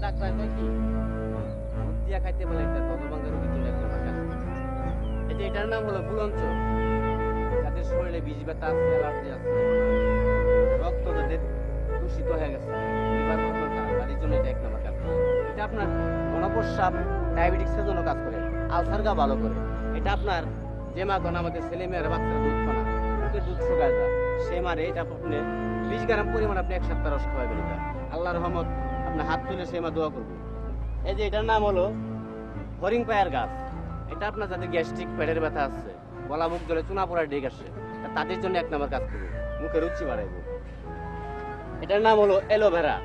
Doctor কয় কি দিয়া খাইতে বলে একটা ভগবানের রোগী চলে একটা কাজ। এই যে এটার নাম হলো বুলঞ্চ। যাদের শরীরে বিষ ব্যথা আছে, অ্যালার্জি আছে, রক্ত যাদের দূষিত হয়ে গেছে, লিভার প্রবলেম খারাপ, তাদের জন্য এটা এক নম্বর কাজ। এটা আপনার গণপ্রস্রাব ডায়াবেটিক্সের জন্য কাজ করে, আলসার গা ভালো করে। এটা আপনার যে মাখন আমাদের ছেলে মেয়েরা বাচ্চারা দুধ খানা, দুধ শুকায় যায়, সে মারে এটা আপনি 20 গ্রাম পরিমাণ আপনি এক সপ্তাহ রস খাওয়াবেন। এটা আল্লাহর রহমত আপনার হাত তুলে সে মা দোয়া করবো। এই যে এটার নাম হলো হরিং পায়ার গাছ। এটা আপনার যাদের গ্যাস্ট্রিক পেটের ব্যথা আছে, গলা মুখ জলে চুনা পোড়া ডেক আসে, তাদের জন্য এক নম্বর কাজ করবো, মুখে রুচি বাড়াইব। এটার নাম হলো অ্যালোভেরা।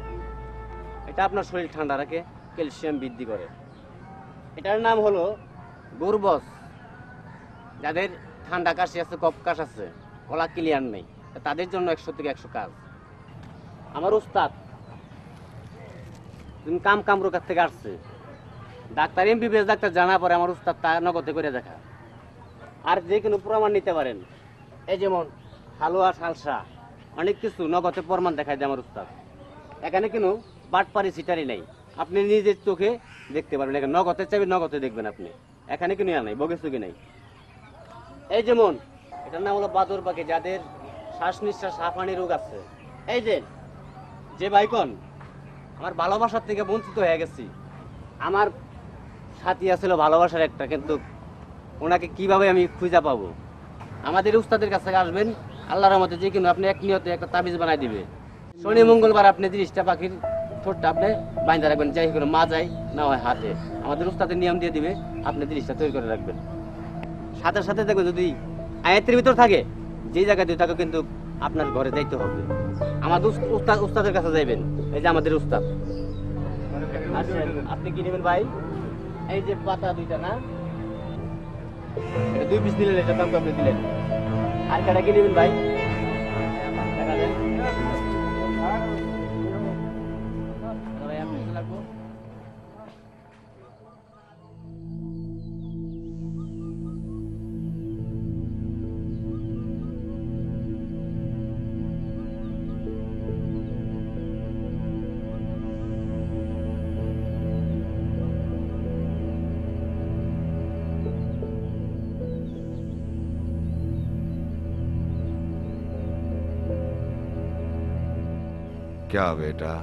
এটা আপনার শরীর ঠান্ডা রাখে, ক্যালসিয়াম বৃদ্ধি করে। এটার নাম হলো গুরবস। যাদের ঠান্ডা কাশি আছে, কফ কাশ আছে, গলা ক্লিয়ার নেই, তাদের জন্য 100 থেকে 100 কাজ। আমার উস্তাদ তুমি কামরুকার থেকে আসছে, ডাক্তার এমবিবিএস ডাক্তার জানা পরে আমার উস্তাদ তা নগদে করে দেখা। আর যে কোনো প্রমাণ নিতে পারেন, এই যেমন হালুয়া, সালসা, অনেক কিছু নগদে প্রমাণ দেখায় দেয় আমার উস্তাদ। এখানে কোনো বাটপারি সিটারি নাই, আপনি নিজের চোখে দেখতে পারবেন। এখানে নগদে চাইবে নগদে দেখবেন আপনি, এখানে কোনো ইয়া নাই, বগেচুকি নাই। এই যেমন এটার নাম হলো বাদর পাখি। যাদের শ্বাস নিঃশ্বাস হাঁপানি রোগ আছে, এই যে ভাইকন আমার ভালোবাসার থেকে বঞ্চিত হয়ে গেছি, আমার সাথী আছিল ভালোবাসার একটা, কিন্তু ওনাকে কিভাবে আমি খুঁজে পাবো? আমাদের উস্তাদের কাছে আসবেন, আল্লাহর রহমতে যে কোনো আপনি এক নিয়তে একটা তাবিজ বানাই দিবে। শনি মঙ্গলবার আপনি 30টা পাখির ঠোঁটটা আপনি বাইন্ধা রাখবেন, যাই কোনো মা যায় না হয় হাতে, আমাদের উস্তাদের নিয়ম দিয়ে দিবে, আপনি 30টা তৈরি করে রাখবেন। সাথে সাথে দেখবেন যদি আয়াতের ভিতর থাকে, যে জায়গায় দিয়ে থাকে, কিন্তু আপনার ঘরে যাইতে হবে। আমাদের উস্তাদের কাছে যাইবেন। এই যে আমাদের উস্তাদ আসেন, আপনি কি নেবেন ভাই? এই যে পাতা দুইটা না, এটা 2 পিস দিলেন, এটা দাম আপনি দিলেন। আর কাটা কি নেবেন ভাই? টাকা দেন। ভাই আপনি কি লাগবো? क्या बेटा?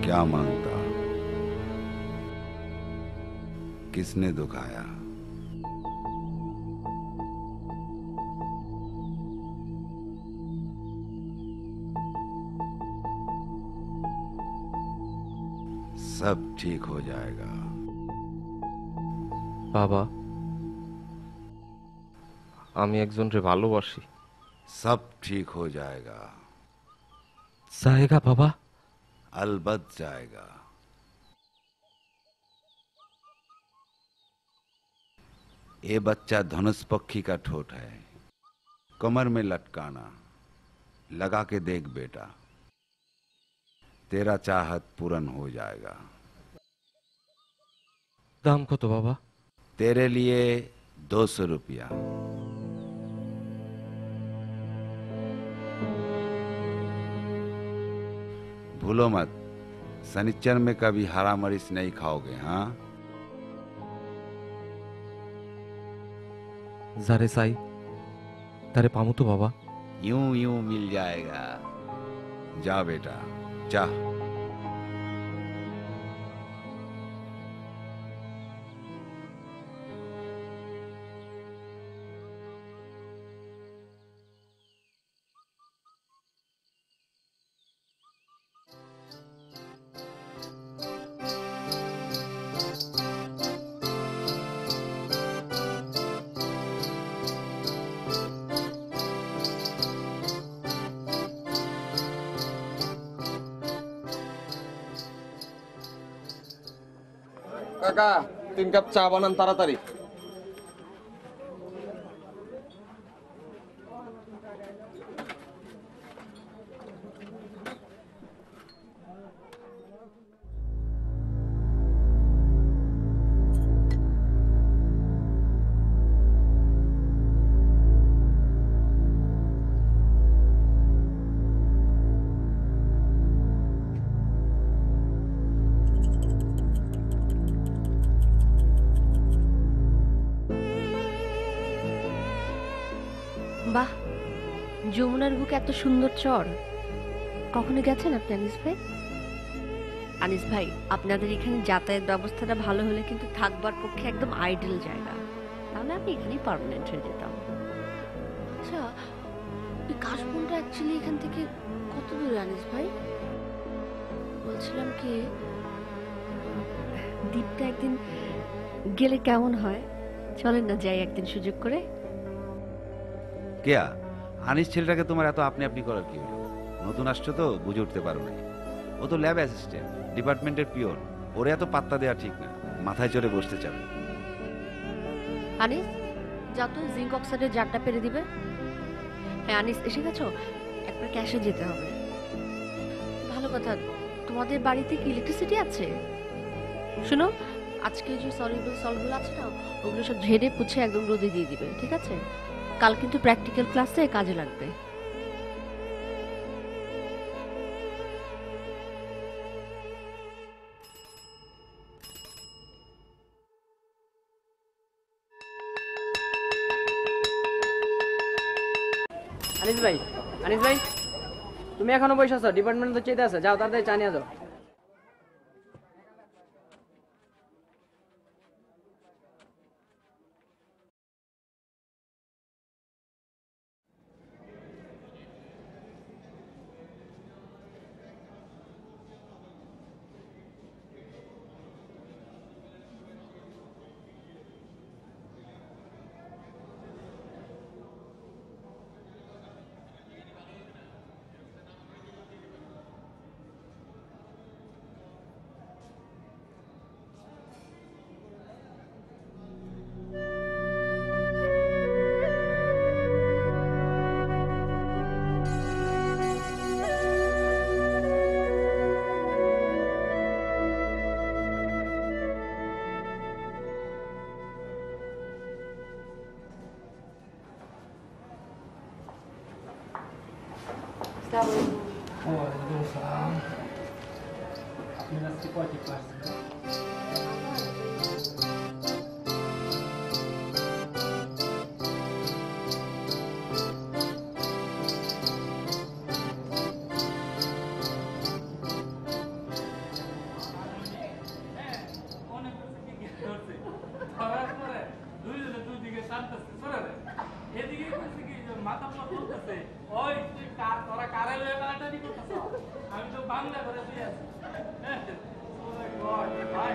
क्या मांगता? किसने दुखाया? सब ठीक हो जाएगा। বাবা, আমি একজনকে ভালোবাসি। सब ठीक हो जाएगा। जाएगा बाबा? अलबत्त जाएगा। ये बच्चा धनुष पक्षी का ठोट है, कमर में लटकाना, लगा के देख बेटा, तेरा चाहत पूर्ण हो जाएगा। दाम कत बाबा? तेरे लिए 200 रुपया। भूलो मत, शनिचर में कभी हरा मरीच नहीं खाओगे। हाँ, जारे साई तारे पामू तो बाबा? यूं यूं मिल जाएगा। जा बेटा जा। কাকা 3 কাপ চা বানান তাড়াতাড়ি। বাহ, যমুনার বুকে এত সুন্দর চর কখনো গেছেন আপনি আনিস ভাই? আনিস ভাই, আপনাদের এখানে যাতায়াত ব্যবস্থাটা ভালো হলে কিন্তু থাকবার পক্ষে একদম আইডল জায়গা। তাহলে আমি এখানেই পার্মানেন্ট হয়ে যেতাম। আচ্ছা, ওই কাশবনটা অ্যাকচুয়ালি এখান থেকে কত দূরে আনিস ভাই? বলছিলাম কি, দ্বীপটা একদিন গেলে কেমন হয়? চলেন না যাই একদিন সুযোগ করে। কেয়া, আনিস ছেলেটাকে তোমার এত আপনি আপনি করার কি হলো? নতুন আসছো তো, বুঝে উঠতে পারো নাই। ও তো ল্যাব অ্যাসিস্ট্যান্ট, ডিপার্টমেন্টের পিওন। ওরে এত পাত্তা দেওয়া ঠিক না, মাথায় চড়ে বসতে চাবে। আনিস, যা তো জিঙ্ক অক্সাইডের জারটা পেরে দিবে। হ্যাঁ আনিস, এসে গেছো? একবার ক্যাশে যেতে হবে। ভালো কথা, তোমাদের বাড়িতে কি ইলেকট্রিসিটি আছে? শোনো, আজকে যে সলিউবল সলগুলো আছে না, ওগুলো সব ঝেড়ে পুছে একদম রোদে দিয়ে দিবে, ঠিক আছে? কাল কিন্তু প্র্যাকটিক্যাল ক্লাসে কাজে লাগবে। আনিস ভাই, আনিস ভাই, তুমি এখনো বসে আছো? ডিপার্টমেন্ট তো চেতে আছে, যাও তাড়াতাড়ি চা নিয়ে যাও। আমি তো বাংলা করে দিয়ে আছি। বড় যে ভাই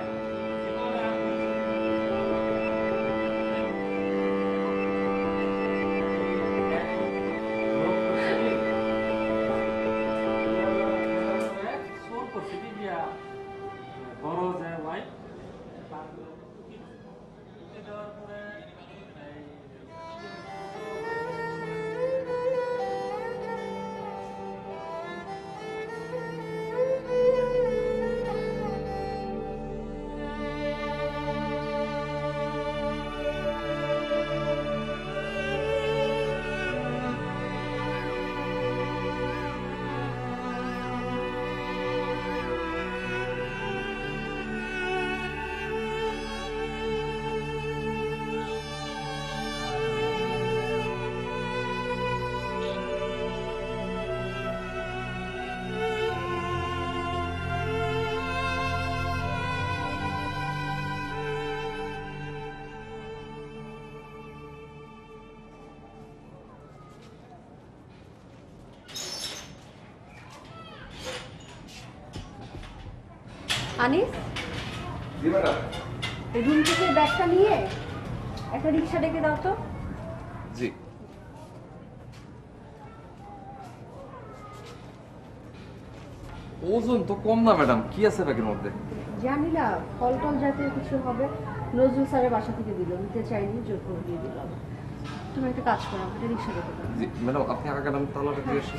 আনিস, এই রুম থেকে ব্যাগটা নিয়ে একটা রিক্সা ডেকে দাও তো। জি। ওজন তো কম না ম্যাডাম, কি আছে ব্যাগের মধ্যে? জানি না, ফল টল জাতীয় কিছু হবে। নজরুল স্যারের বাসা থেকে দিল, নিতে চাইনি, জোর করে দিয়ে দিলাম। তুমি একটা কাজ করো, একটা রিক্সা ডেকে দাও। জি ম্যাডাম, আপনি আগে আমি তালাটা দিয়ে আসি।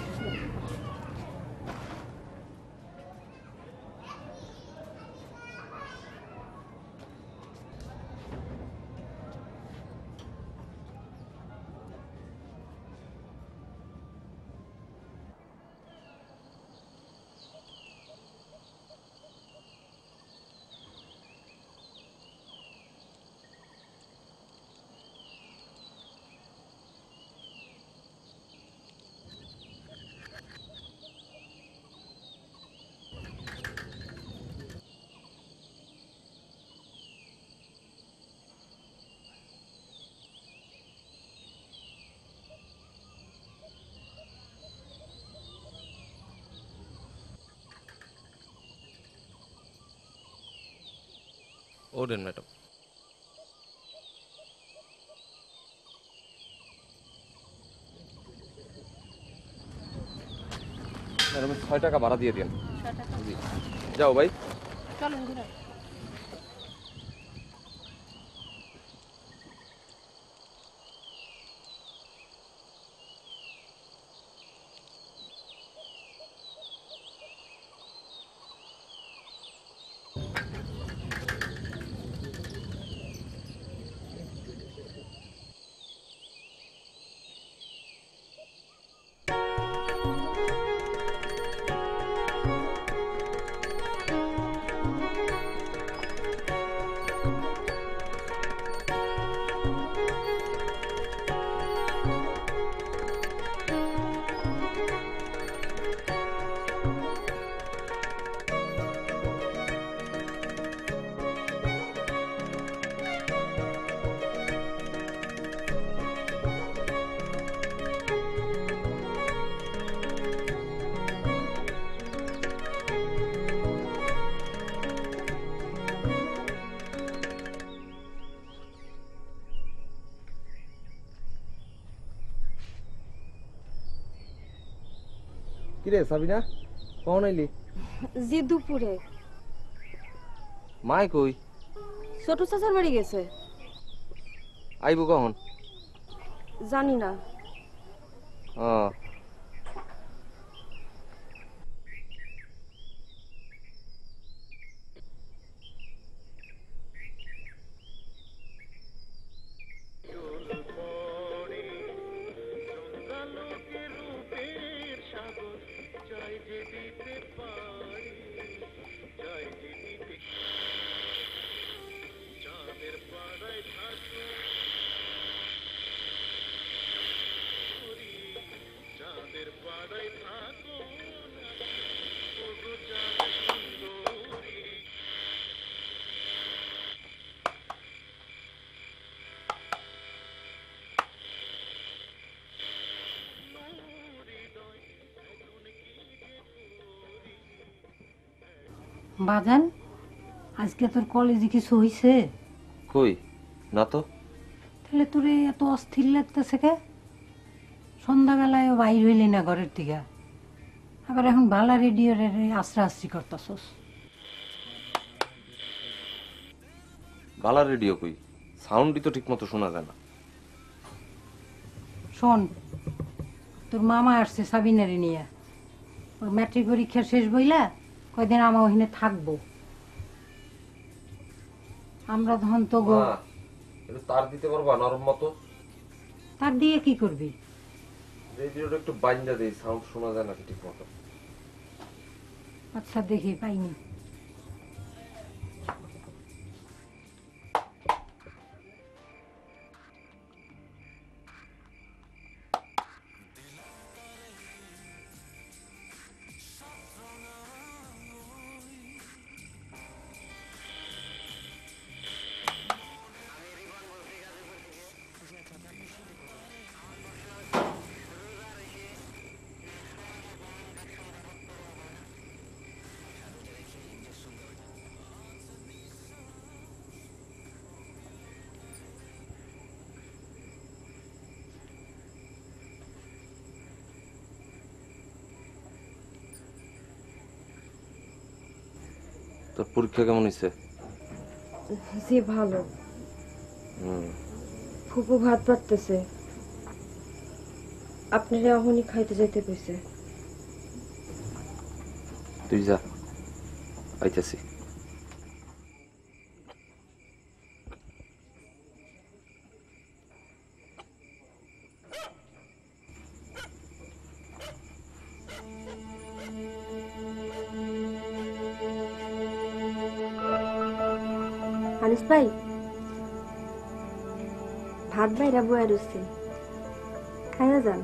ওঠেন ম্যাডাম। ম্যাডাম 6 টাকা ভাড়া দিয়ে দিন। জি যাও ভাই। চলুন ঘুরে। কিরে সাবিনা কখন আইলি? জি দুপুরে মাই কই? ছোট চাচার বাড়ি গেছে। আইবো কখন? জানি না। ও বাজান, আজকে তোর কলেজে কিছু হইছে? কই না তো। তাহলে তোরে এত অস্থির লাগতেছে কে? সন্ধ্যাবেলায় বাইর হইলি না ঘরের থেকে, আবার এখন ভালা রেডিওর আশ্রা আশ্রি করতেছস। বালা রেডিও কই, সাউন্ডই তো ঠিক মতো শোনা যায় না। শোন, তোর মামা আসছে সাবিনারে নিয়ে। ওর ম্যাট্রিক পরীক্ষা শেষ বইলা কয়দিন আমার ওখানে থাকবো। আমরা ধন তো গো। একটু তার দিতে পারবা নরম মতো? তার দিয়ে কি করবি? রেডিওটা একটু বাইন্দা দেই, সাউন্ড শোনা যায় না ঠিক মতো। আচ্ছা দেখি, পাইনি। তোর পরীক্ষা কেমন হয়েছে? জি ভালো। ফুপু ভাত পাততেছে, আপনারা এখনই খাইতে যাইতে কইছে। তুই যা, আইতাছি। আনিস ভাই, ভাত বাইরা বয়া রয়েছে, খাইয়া যান।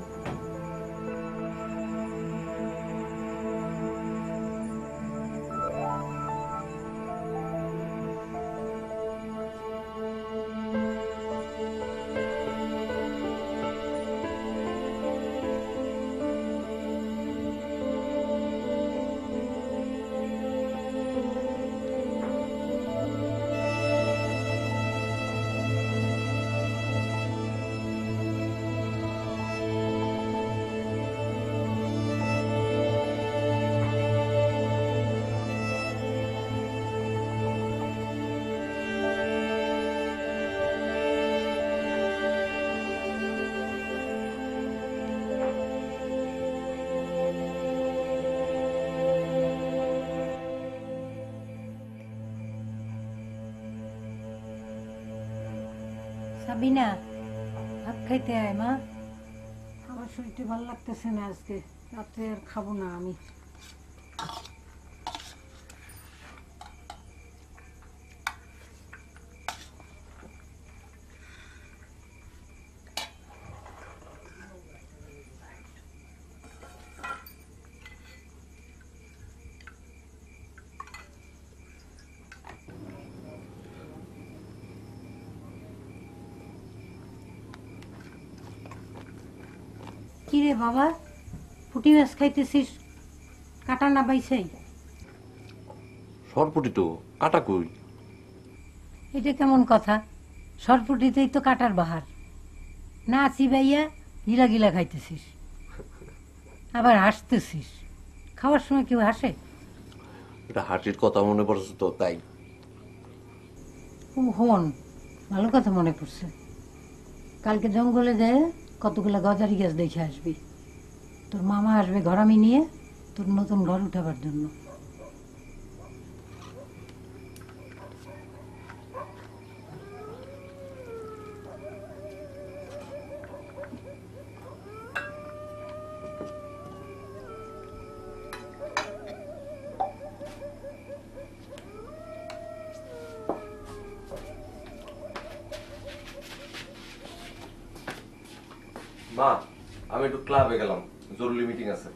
সাবিনা, ভাত খাইতে আয় মা। আমার শরীরটা ভালো লাগতেছে না আজকে, রাত্রে আর খাবো না আমি। কিরে বাবা, পুঁটি মাছ খাইতেছিস, কাটা না পাইছাই? সরপুটি তো কাটা কই? এটা কেমন কথা? সরপুটিতেই তো কাটার বাহার। না চিবাইয়া গিলা গিলা খাইতেছিস, আবার হাসতেছিস। খাওয়ার সময় কেউ হাসে? এটা হাসির কথা মনে পড়ছে তো তাই। ও হন, ভালো কথা মনে পড়ছে। কালকে জঙ্গলে যায় কতগুলা গজারি গাছ দেখে আসবি। তোর মামা আসবে ঘরামি নিয়ে তোর নতুন ঘর উঠাবার জন্য। মা, আমি একটু ক্লাবে গেলাম, জরুরি মিটিং আছে।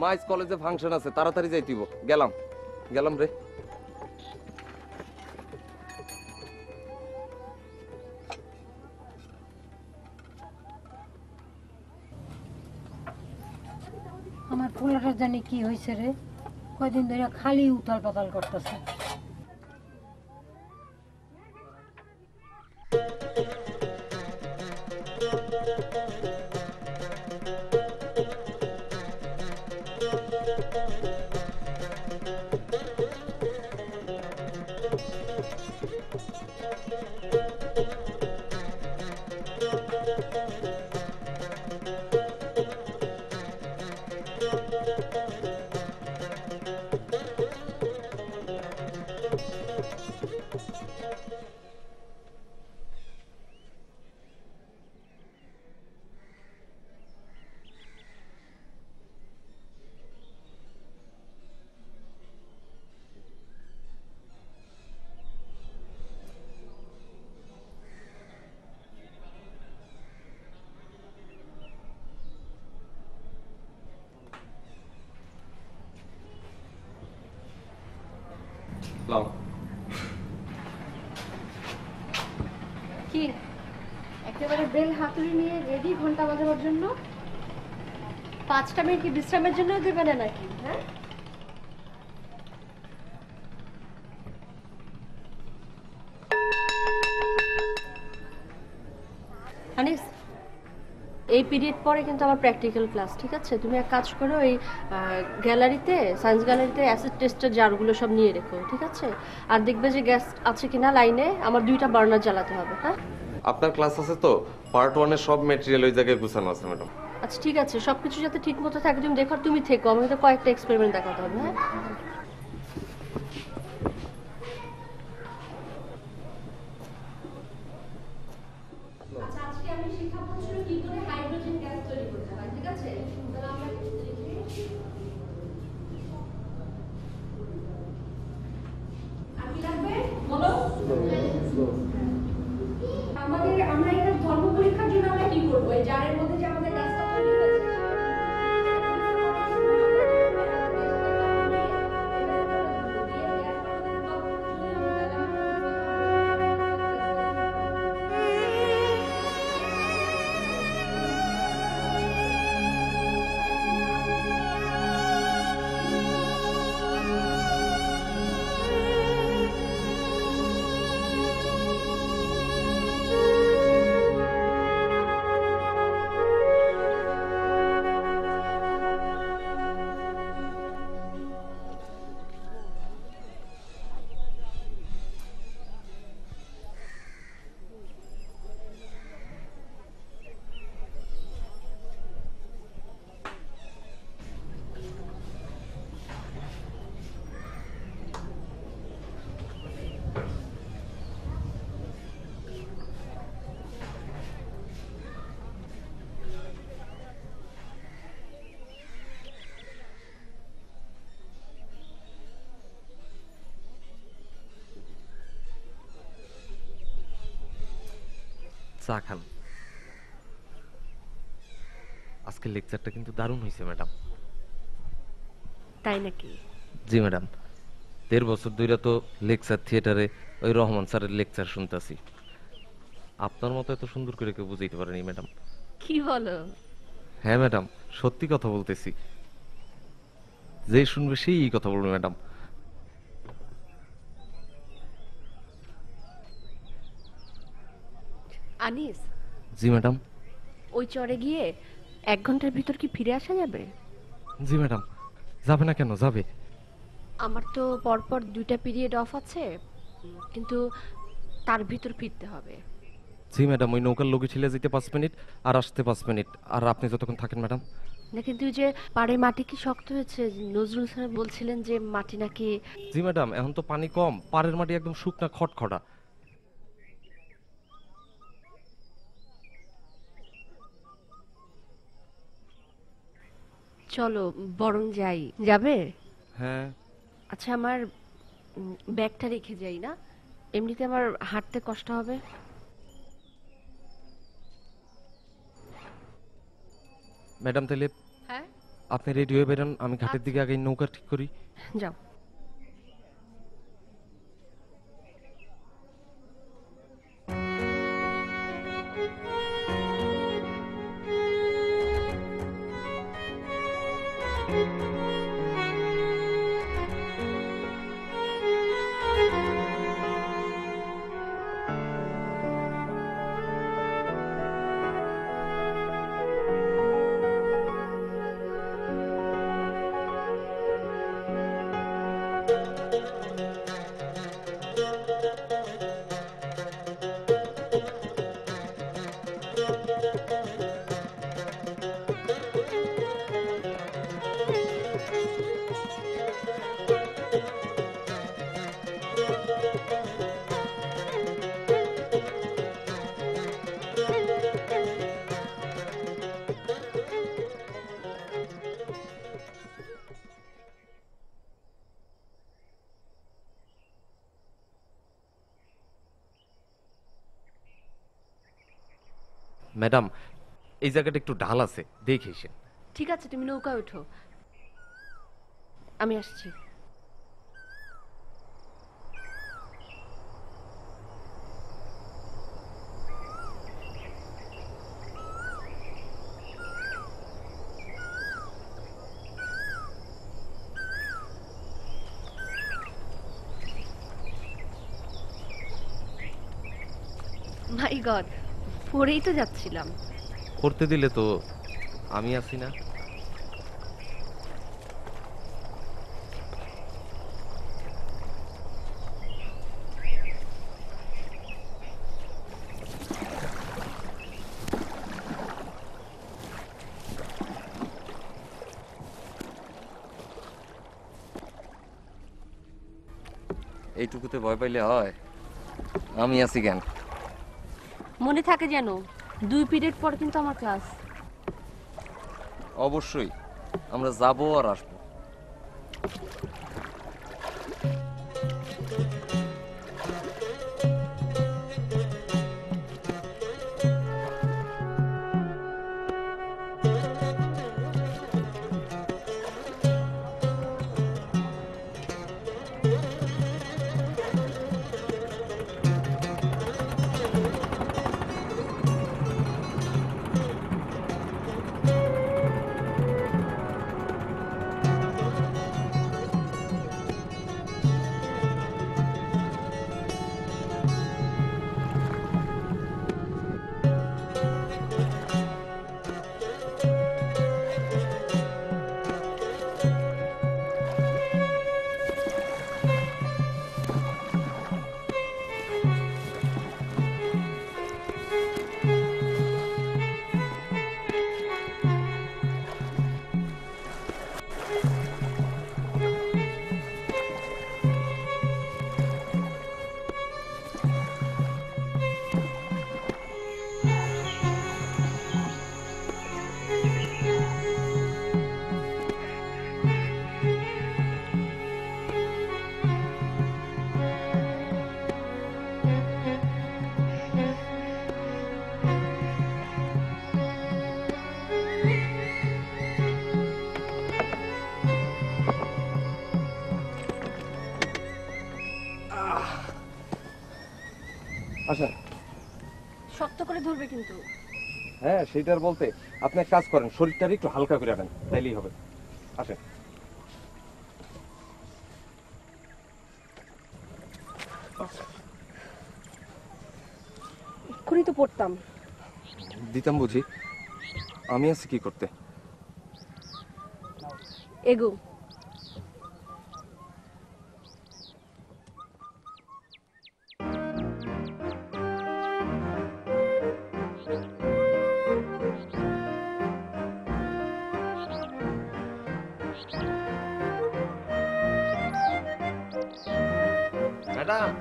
মাইস কলেজে ফাংশন আছে, তাড়াতাড়ি যাইতিব। গেলাম গেলাম রে। আমার পোলাটা জানি কি হয়েছে রে, কয়দিন ধরে খালি উথাল পাতাল করতেছে। লাও। কি একেবারে বেল হাতুড়ি নিয়ে রেডি ঘন্টা বাজাবার জন্য? 5টা মিনিট কি বিশ্রামের জন্য দেবে না নাকি? হ্যাঁ, আনিস, এই পিরিয়ড পরে কিন্তু আমার প্র্যাকটিক্যাল ক্লাস, ঠিক আছে? তুমি এক কাজ করো, এই গ্যালারিতে, সায়েন্স গ্যালারিতে অ্যাসিড টেস্টের জারগুলো সব নিয়ে রেখো, ঠিক আছে? আর দেখবে যে গ্যাস আছে কিনা লাইনে, আমার 2টা বার্নার জ্বালাতে হবে। হ্যাঁ, আপনার ক্লাস আছে তো, পার্ট 1 এর সব ম্যাটেরিয়াল ওই জায়গায় গুছানো আছে ম্যাডাম। আচ্ছা ঠিক আছে, সবকিছু যাতে ঠিক মতো থাকে তুমি দেখো, আর তুমি থেকো, আমাকে তো কয়েকটা এক্সপেরিমেন্ট দেখাতে হবে। হ্যাঁ, আজকে আমি শেখাবো কি করে হাইড্রোজেন গ্যাস তৈরি করতে হয়, ঠিক আছে? তাহলে আমরা আর কি লাগবে বলো। আমরা এটা ধর্ম পরীক্ষার জন্য আমরা কি করবো, এই জারের মধ্যে যে আমাদের গ্যাসটা তৈরি হয়েছে চা খান। আজকের লেকচারটা কিন্তু দারুণ হয়েছে ম্যাডাম। তাই নাকি? জি ম্যাডাম, 1.5 বছর ধরে তো লেকচার থিয়েটারে ওই রহমান স্যারের লেকচার শুনতেছি। আপনার মতো এত সুন্দর করে কেউ বুঝাইতে পারেনি ম্যাডাম। কি বলো? হ্যাঁ ম্যাডাম, সত্যি কথা বলতেছি। যে শুনবে সেই এই কথা বলবে ম্যাডাম। আনিস, জি ম্যাডাম। ওই চরে গিয়ে 1 ঘন্টার ভিতর কি ফিরে আসা যাবে? জি ম্যাডাম, যাবে না কেন, যাবে। আমার তো পরপর 2টা পিরিয়ড অফ আছে, কিন্তু তার ভিতর ফিরতে হবে। জি ম্যাডাম, ওই নৌকার লোকে ছিলে যেতে 5 মিনিট আর আসতে 5 মিনিট। আর আপনি যতক্ষণ থাকেন ম্যাডাম। না কিন্তু যে পাড়ে মাটি কি শক্ত হয়েছে? নজরুল স্যার বলছিলেন যে মাটি নাকি। জি ম্যাডাম, এখন তো পানি কম, পাড়ের মাটি একদম শুকনা খটখটা। চলো বরং যাই। যাবে? হ্যাঁ। আচ্ছা, আমার ব্যাগটা রেখে যাই না? এমনিতে আমার হাঁটতে কষ্ট হবে। ম্যাডাম তাহলে হ্যাঁ, আপনি রেডি হয়ে বেরোন, আমি ঘাটের দিকে আগে নৌকা ঠিক করি। যাও। ম্যাডাম, এই জায়গাটা একটু ঢাল আছে, দেখেছেন। ঠিক আছে, তুমি নৌকায় ওঠো, আমি আসছি। মাই গড, পড়েই তো যাচ্ছিলাম। করতে দিলে তো আমি আছি না। এইটুকুতে ভয় পাইলে হয়? আমি আছি কেন? মনে থাকে যেন, 2 পিরিয়ড পর কিন্তু আমার ক্লাস। অবশ্যই, আমরা যাবো আর আসবো। আচ্ছা, শক্ত করে ধরবে কিন্তু। হ্যাঁ সেইটার বলতে আপনি এক কাজ করেন, শরীরটা একটু হালকা করে নেন, তাইলেই হবে। আসেন। এক্ষুনি তো পড়তাম। দিতাম বুঝি, আমি আছি কি করতে। এগো। ম্যাডাম,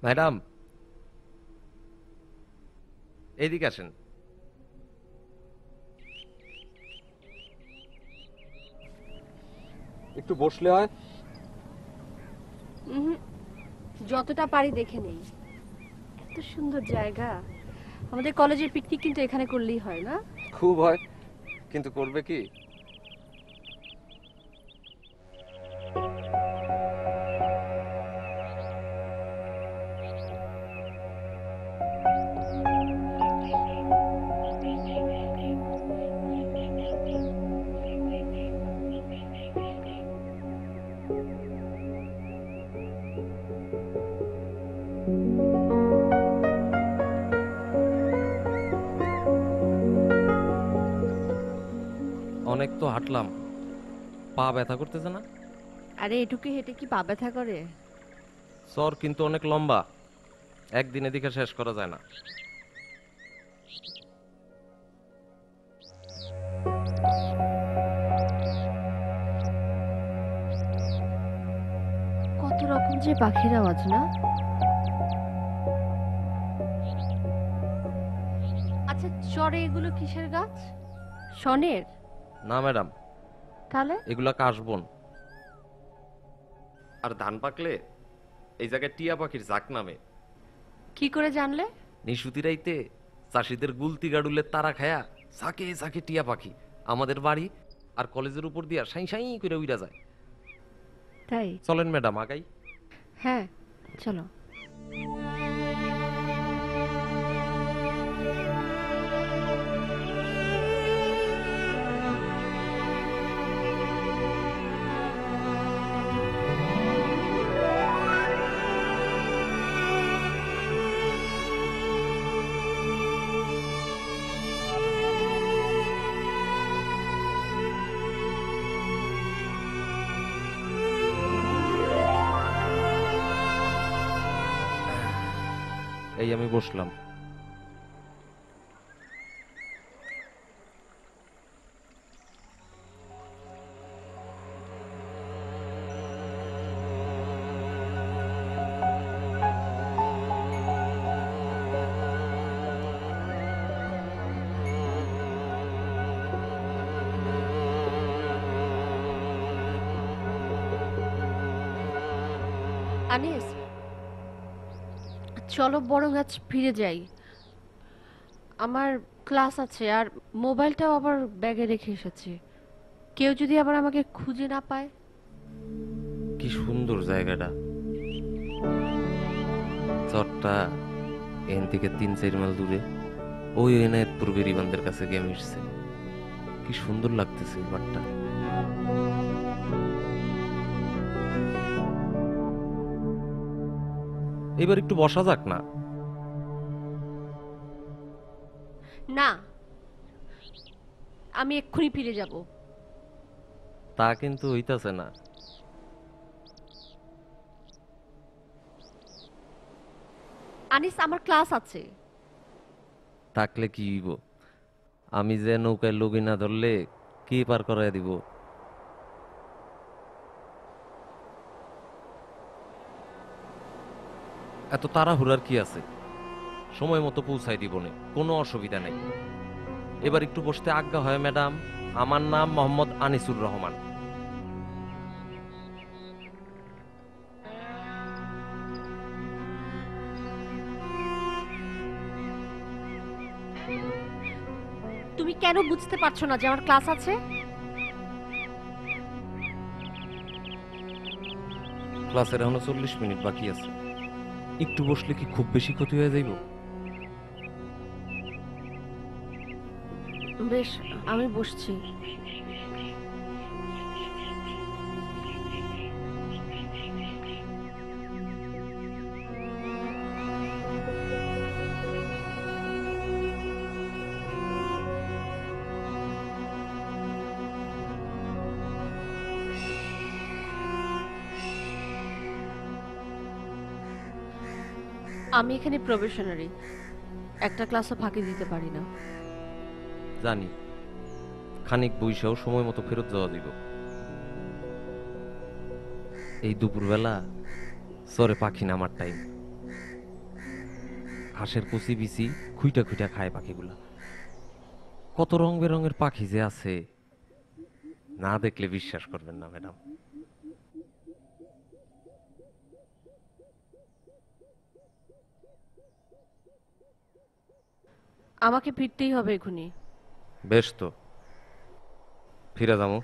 ম্যাডাম, এদিকে আসেন। একটু বসলে হয়। যতটা পারি দেখে নেই। এত সুন্দর জায়গা, আমাদের কলেজের পিকনিক কিন্তু এখানে করলেই হয় না? খুব হয়, কিন্তু করবে কি? অনেক তো হাঁটলাম, পা ব্যথা করতেছে না? আরে এটুকু হেঁটে কি পা ব্যথা করে? চর কিন্তু অনেক লম্বা, একদিনে দিকে শেষ করা যায় না। কত রকম যে পাখির আওয়াজ না? আচ্ছা, চরে এগুলো কিসের গাছ? শনের? না ম্যাডাম, তাহলে? এগুলা কাশবন। আর ধান পাকলে এই জায়গায় টিয়া পাখির ঝাঁক নামে। কি করে জানলে? নিশুতি রাইতে চাষিদের গুলতি গাড়ুলের তারা খায়া ঝাঁকে ঝাঁকে টিয়া পাখি আমাদের বাড়ি আর কলেজের উপর দিয়া সাই সাই করে উইরা যায়। তাই? চলেন ম্যাডাম, আগাই। হ্যাঁ, চলো। এই আমি বসলাম। আনিস, চলো বরং আজ ফিরে যাই। আমার ক্লাস আছে, আর মোবাইলটাও আবার ব্যাগে রেখে এসেছি। কেউ যদি আবার আমাকে খুঁজে না পায়। কি সুন্দর জায়গাটা। চরটা এখান থেকে 3-4 মাইল দূরে, ওই এনায়েতপুর বেরিবান্ধের কাছে গিয়ে মিশছে। কি সুন্দর লাগতেছে বাটটা। এবার একটু বসা যাক না? না, আমি এক্ষুনি ফিরে যাব। তা কিন্তু হইতাছে না। আনিস, আমার ক্লাস আছে। থাকলে কি হইব? আমি যে নৌকায় লগি না ধরলে কি পার করাই দিব? এত তাড়াহুড়ার কি আছে? সময় মতো পৌঁছাই দিব না, কোনো অসুবিধা নেই। এবার একটু বসতে আজ্ঞা হয় ম্যাডাম। আমার নাম মোহাম্মদ আনিসুর রহমান। তুমি কেন বুঝতে পারছো না যে আমার ক্লাস আছে? ক্লাসের এখনো 40 মিনিট বাকি আছে। একটু বসলে কি খুব বেশি ক্ষতি হয়ে যাইব? বেশ, আমি বসছি। আমি এখানে প্রবেশনারি, একটা ক্লাসও ফাঁকি দিতে পারি না। জানি, খানিক বইসাও সময় মতো ফেরত যাওয়া দিব। এই দুপুরবেলা সরে পাখি নামার টাইম। ঘাসের কুচি বিচি খুইটা খুইটা খায় পাখিগুলা। কত রং বেরঙের পাখি যে আছে, না দেখলে বিশ্বাস করবেন না ম্যাডাম। আমাকে ফিরতেই হবে এখনই। বেশ তো, ফিরে যাবো।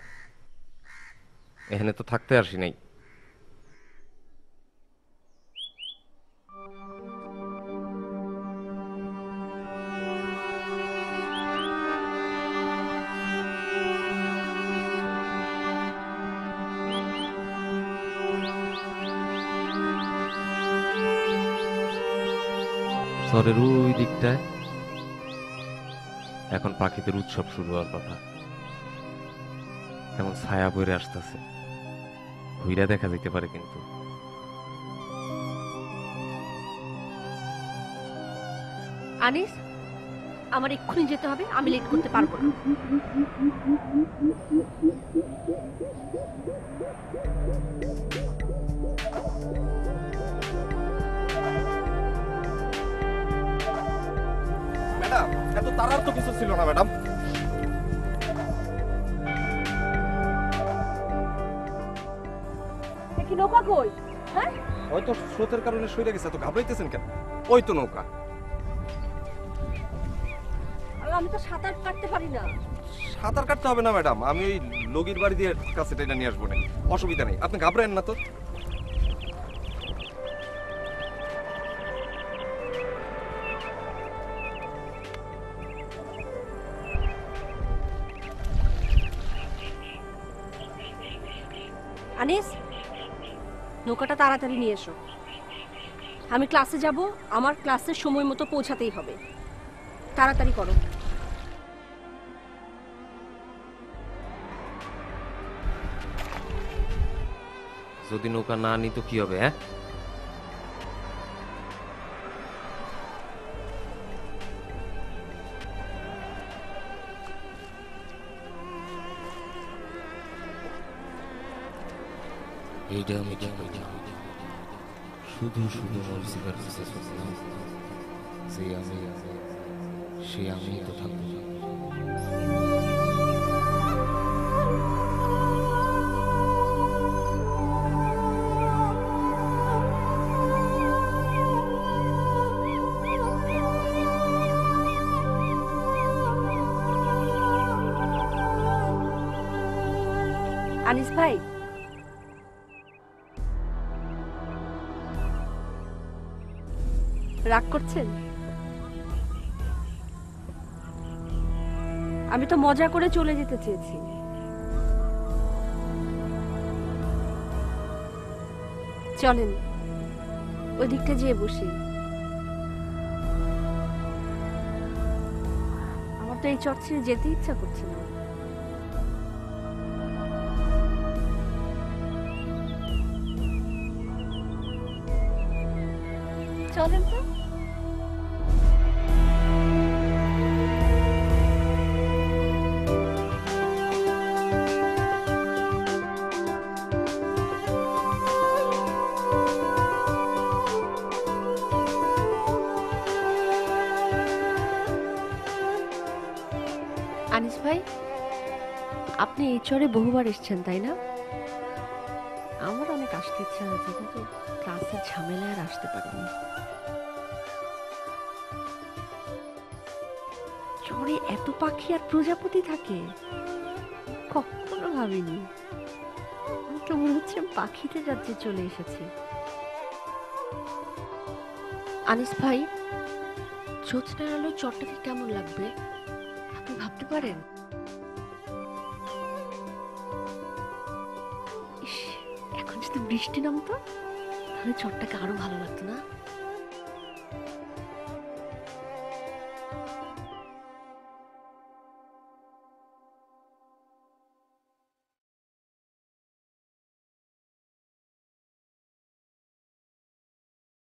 এখানে তো থাকতে আসি নাই। শহরের ওই দিকটায় এখন পাখিদের উৎসব শুরু হওয়ার কথা। এমন ছায়া বইরে আসতেছে, ঘুইরা দেখা যেতে পারে কিন্তু। আনিস, আমার এক্ষুনি যেতে হবে, আমি লেট করতে পারবো না। ম্যাডাম, এত তাড়ার তো কিছু ছিল না ম্যাডাম। কি নৌকা কই? হ্যাঁ, হয়তো স্রোতের কারণে সরে গেছে, তো ঘাবড়াইতেছেন কেন? ওই তো নৌকা। আর আমি তো সাঁতার কাটতে পারি না। সাঁতার কাটতে হবে না ম্যাডাম, আমি ওই লগির বাড়ি দিয়ে কাছে টেনে নিয়ে আসবো না, অসুবিধা নেই, আপনি ঘাবড়েন না তো। আনিস, নৌকাটা তাড়াতাড়ি নিয়ে এসো। আমি ক্লাসে যাব, আমার ক্লাসের সময় মতো পৌঁছাতেই হবে। তাড়াতাড়ি করো। যদি নৌকা না নিত কি হবে? হ্যাঁ, এইটা আমি কি করি? শুধু শুধু মরছিবার কাছে শুনলাম যে আমি সে আমি তো থাকবো না। আনিস ভাই, রাগ করছেন? আমি তো মজা করে চলে যেতে চেয়েছি। চলেন ওই দিকটা যেয়ে বসি। আমার তো এই চট ছেড়ে যেতে ইচ্ছা করছে না। চলেন তো। আনিস ভাই, আপনি এই চরে বহুবার এসেছেন তাই না? আমার অনেক আসতে ইচ্ছা হয়েছে, কিন্তু ক্লাসের ঝামেলায় আর আসতে পারিনি। চরে এত পাখি আর প্রজাপতি থাকে, কখনো ভাবিনি। আমার তো মনে হচ্ছে পাখিদের রাজ্যে চলে এসেছি। আনিস ভাই, জ্যোৎস্নার আলো চরটাকে কেমন লাগবে আপনি ভাবতে পারেন? ইস, এখন যদি বৃষ্টি নামতো তাহলে চরটাকে আরো ভালো লাগতো না?